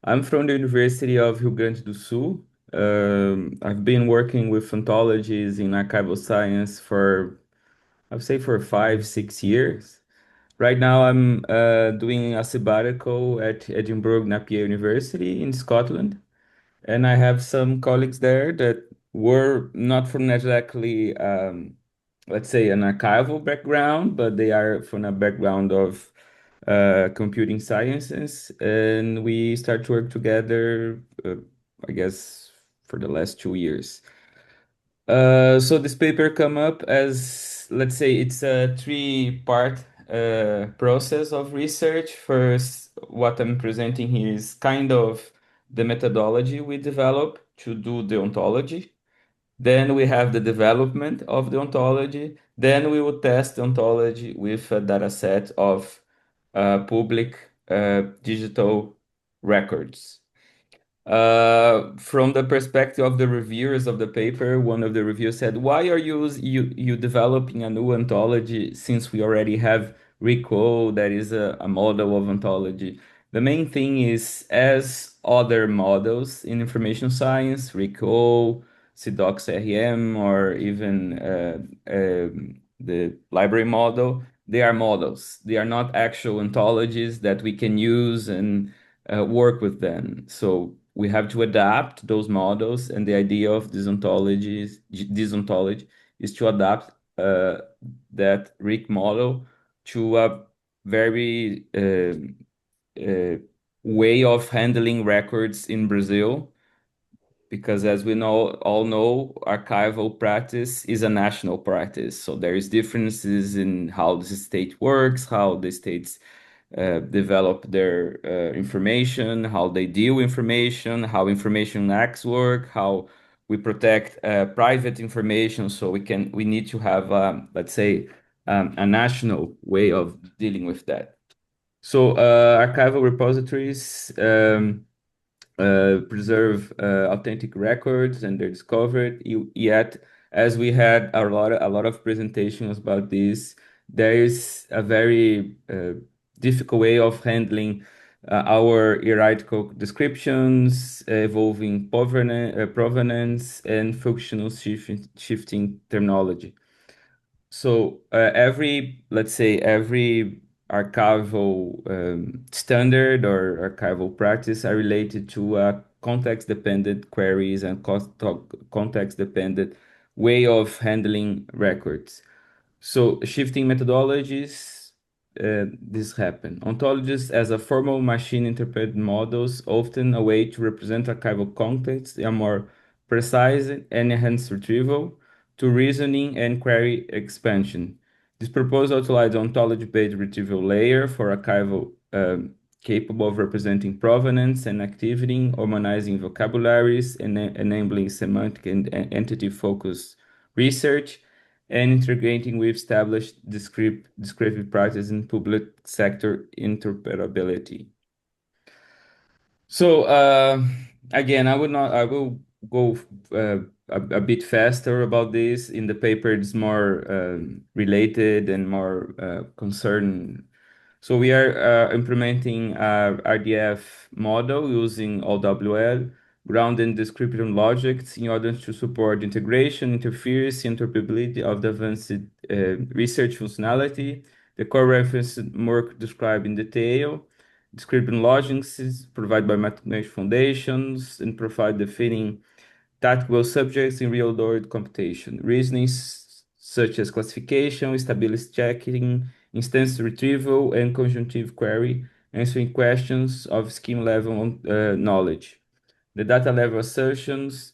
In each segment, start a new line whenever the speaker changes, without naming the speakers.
I'm from the University of Rio Grande do Sul. I've been working with ontologies in archival science for, I would say, for 5, 6 years. Right now, I'm doing a sabbatical at Edinburgh Napier University in Scotland, and I have some colleagues there that were not from exactly, let's say, an archival background, but they are from a background of computing sciences, and we start to work together, I guess, for the last 2 years. So this paper come up as, let's say, it's a three-part process of research. First, what I'm presenting here is kind of the methodology we develop to do the ontology. Then we have the development of the ontology. Then we will test the ontology with a data set of public digital records. From the perspective of the reviewers of the paper, one of the reviewers said, "Why are you developing a new ontology since we already have RICO, that is a model of ontology?" The main thing is, as other models in information science, RICO, CDOCS-RM, or even the library model, they are models. They are not actual ontologies that we can use and work with them. So we have to adapt those models, and the idea of this ontology is to adapt that RIC model to a very way of handling records in Brazil, because as we all know, archival practice is a national practice. So there is differences in how the state works, how the states develop their information, how they deal information, how information acts work, how we protect private information. So we need to have, let's say, a national way of dealing with that. So archival repositories preserve authentic records and they're discovered. Yet, as we had a lot of presentations about this, there is a very difficult way of handling our hierarchical descriptions, evolving provenance, and functional shifting terminology. So let's say every archival standard or archival practice are related to context-dependent queries and context-dependent way of handling records. So shifting methodologies, this happen. Ontologies as a formal machine interpreted models, often a way to represent archival context, are more precise and enhanced retrieval to reasoning and query expansion. This proposal utilizes ontology-based retrieval layer for archival capable of representing provenance and activity, harmonizing vocabularies, and enabling semantic and entity-focused research, and integrating with established descriptive practice in public sector interoperability. So again, I will go a bit faster about this. In the paper, it's more related and more concerned. So we are implementing a RDF model using OWL, ground and description logics in order to support integration, interference, interoperability of the advanced research functionality. The core reference work described in detail. Description logics is provided by mathematical foundations and provide defining tactical subjects in real-world computation. Reasonings such as classification, stability checking, instance retrieval, and conjunctive query, answering questions of scheme-level knowledge. The data level assertions,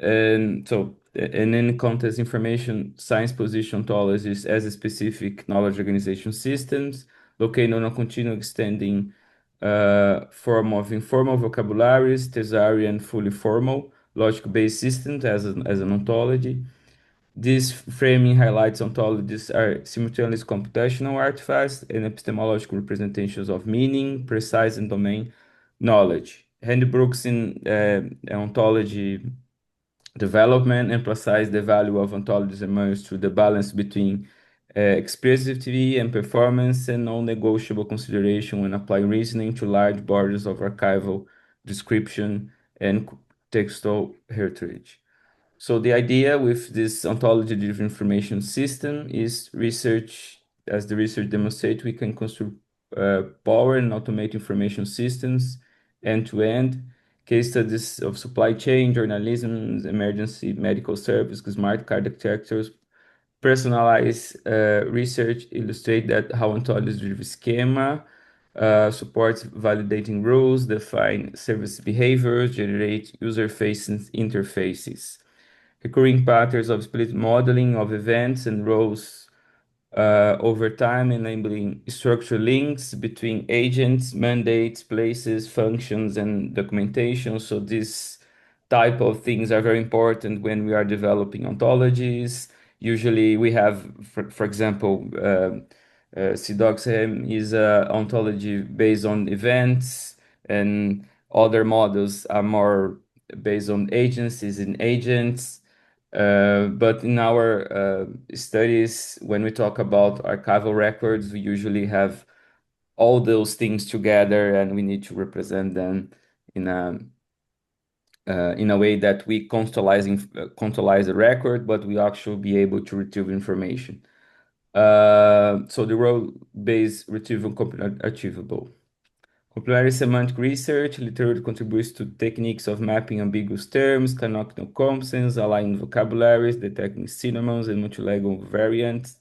and then context information science position ontologies as a specific knowledge organization systems located on a continuum extending form of informal vocabularies, thesauri, and fully formal logic-based systems as an ontology. This framing highlights ontologies are simultaneous computational artifacts and epistemological representations of meaning, precise and domain knowledge. Handbooks in ontology development emphasize the value of ontologies emerged through the balance between expressivity and performance, and non-negotiable consideration when applying reasoning to large bodies of archival description and textual heritage. So the idea with this ontology-driven information system is research, as the research demonstrates, we can construct power and automate information systems end-to-end, case studies of supply chain, journalism, emergency medical service, smart card architectures, personalized research illustrate that how ontology-driven schema supports validating rules, define service behaviors, generate user-facing interfaces. Recurring patterns of split modeling of events and roles over time, enabling structural links between agents, mandates, places, functions, and documentation. So these type of things are very important when we are developing ontologies. Usually we have, for example, CDOCSM is a ontology based on events, and other models are more based on agencies and agents. But in our studies, when we talk about archival records, we usually have all those things together, and we need to represent them in a way that we contextualize the record, but we actually be able to retrieve information. So the role-based retrieval achievable. Complementary semantic research literally contributes to techniques of mapping ambiguous terms, canonical concepts, aligning vocabularies, detecting synonyms and multilingual variants,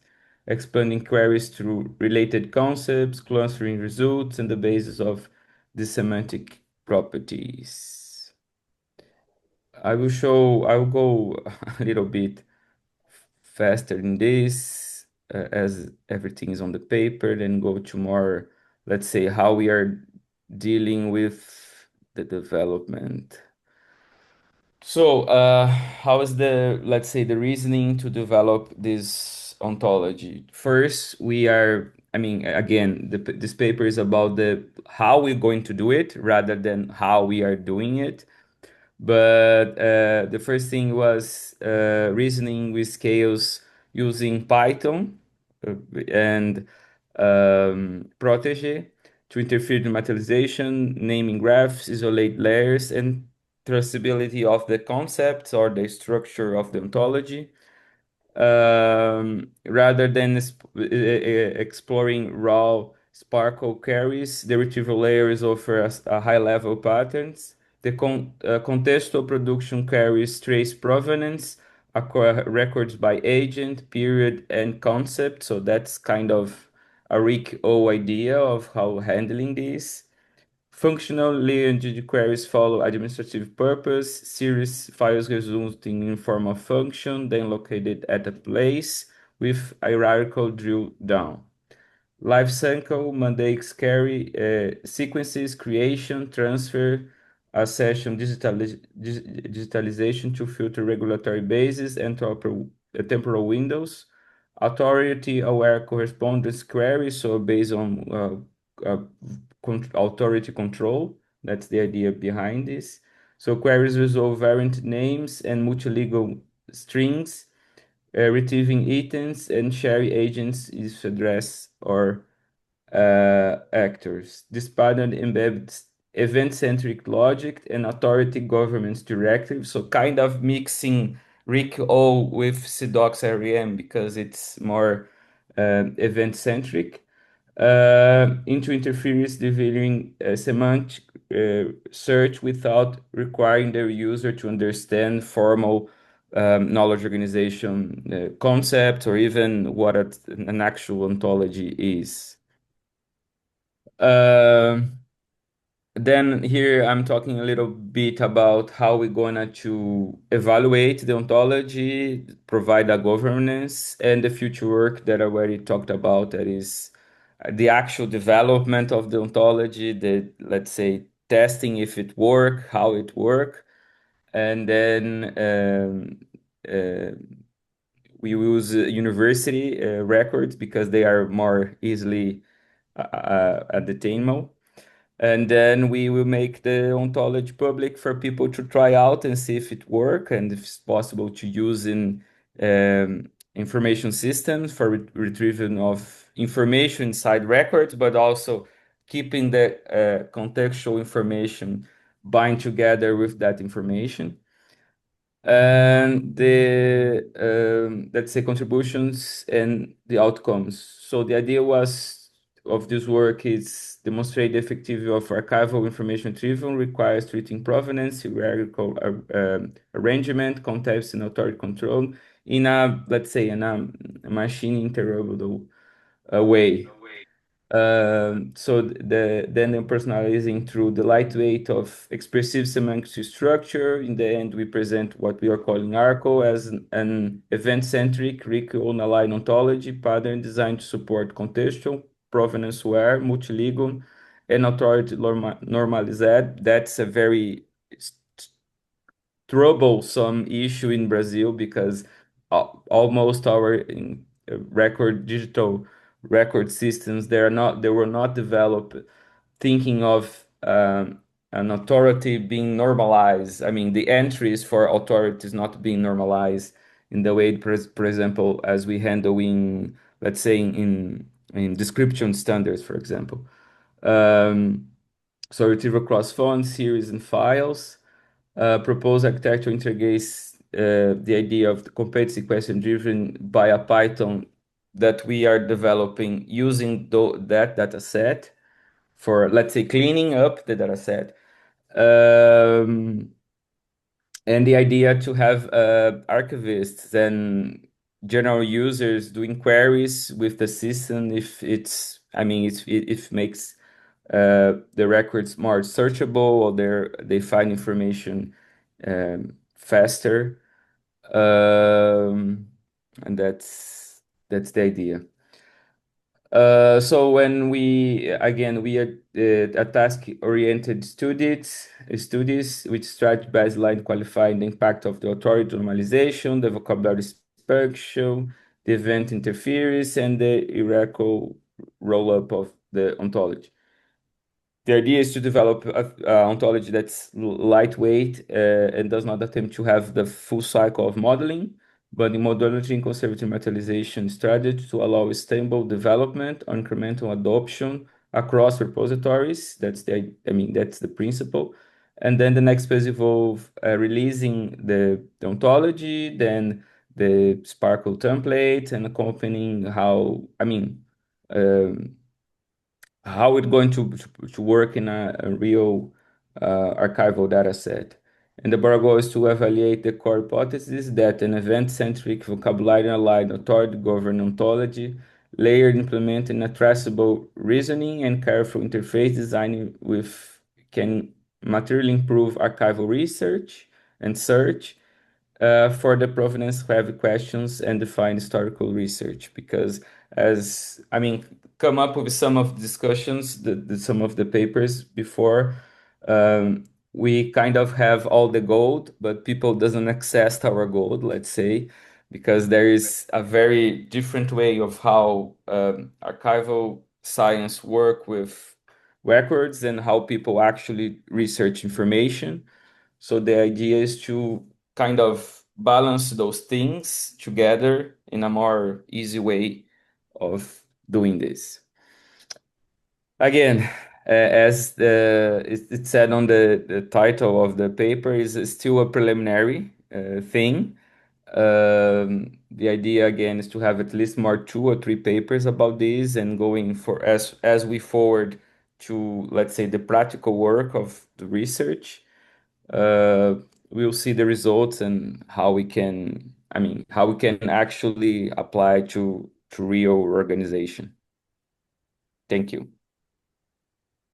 expanding queries through related concepts, clustering results, and the basis of the semantic properties. I will go a little bit faster in this, as everything is on the paper, then go to more, let's say, how we are dealing with the development. So, how is the, let's say, the reasoning to develop this ontology? First, I mean, again, this paper is about the how we're going to do it rather than how we are doing it. But the first thing was reasoning with scales using Python and Protege to interfere in materialization, naming graphs, isolate layers, and traceability of the concepts or the structure of the ontology, rather than exploring raw Sparkle queries. The retrieval layers offer us a high-level patterns. The contextual production queries trace provenance, acquire records by agent, period, and concept. So that's kind of a Rick O idea of how handling this. Functional lineage queries follow administrative purpose, series files resulting in form of function, then located at a place with hierarchical drill down. Lifecycle mandates carry sequences, creation, transfer, accession, digitalization to filter regulatory bases and temporal windows. Authority-aware correspondence queries, so based on authority control. That's the idea behind this. So queries resolve variant names and multilingual strings, retrieving items and share agents if address or actors. This pattern embeds event-centric logic and authority governance directives, so kind of mixing Rick O with CDOCS REM because it's more event-centric. Into interference delivering semantic search without requiring the user to understand formal knowledge organization concept or even what an actual ontology is. Um then here I'm talking a little bit about how we're gonna to evaluate the ontology, provide a governance, and the future work that I already talked about, that is the actual development of the ontology, the, let's say, testing if it work, how it work, and then uh, we use university records because they are more easily attainable. And then we will make the ontology public for people to try out and see if it work and if it's possible to use information systems for retrieving of information inside records, but also keeping the contextual information bind together with that information. And the let's say contributions and the outcomes. So the idea was of this work is demonstrate the effectivity of archival information retrieval requires treating provenance, hierarchical arrangement, context, and authority control in a, let's say, in a machine interpretable way. So then personalizing through the lightweight of expressive semantic structure. In the end, we present what we are calling ARCO as an event-centric, recall-aligned ontology pattern designed to support contextual, provenance-aware, multilingual, and authority normalized. That's a very troublesome issue in Brazil because almost our digital record systems they were not developed thinking of an authority being normalized. I mean, the entries for authorities not being normalized in the way, for example, as we handle in, let's say, in description standards, for example. Um, so retrieve across fonts, series, and files. Proposed architecture integrates the idea of the competency question driven by a Python that we are developing using that data set for, let's say, cleaning up the data set. And the idea to have archivists and general users doing queries with the system if it's, I mean, it makes the records more searchable or they find information faster. And that's the idea. So when we are a task-oriented studies which start baseline qualifying the impact of the authority normalization, the vocabulary expansion, the event interference, and the hierarchical roll-up of the ontology. The idea is to develop a ontology that's lightweight and does not attempt to have the full cycle of modeling, but in modularity and conservative materialization strategy to allow stable development or incremental adoption across repositories. I mean, that's the principle. And then the next phase involve releasing the ontology, then the Sparkle template, and accompanying how it's going to work in a real archival data set. And the bar goal is to evaluate the core hypothesis that an event-centric vocabulary aligned authority governed ontology, layered implementing a traceable reasoning and careful interface design with can materially improve archival research and search for the provenance heavy questions and define historical research because as I mean come up with some of the discussions some of the papers before we kind of have all the gold but people doesn't access our gold, let's say, because there is a very different way of how archival science work with records and how people actually research information. So the idea is to kind of balance those things together in a more easy way of doing this. Again, as it said on the title of the paper, is still a preliminary thing. The idea again is to have at least more 2 or 3 papers about this and going for as we forward to, let's say, the practical work of the research. uh, we'll see the results and how we can, I mean, how we can actually apply to real organization. Thank you.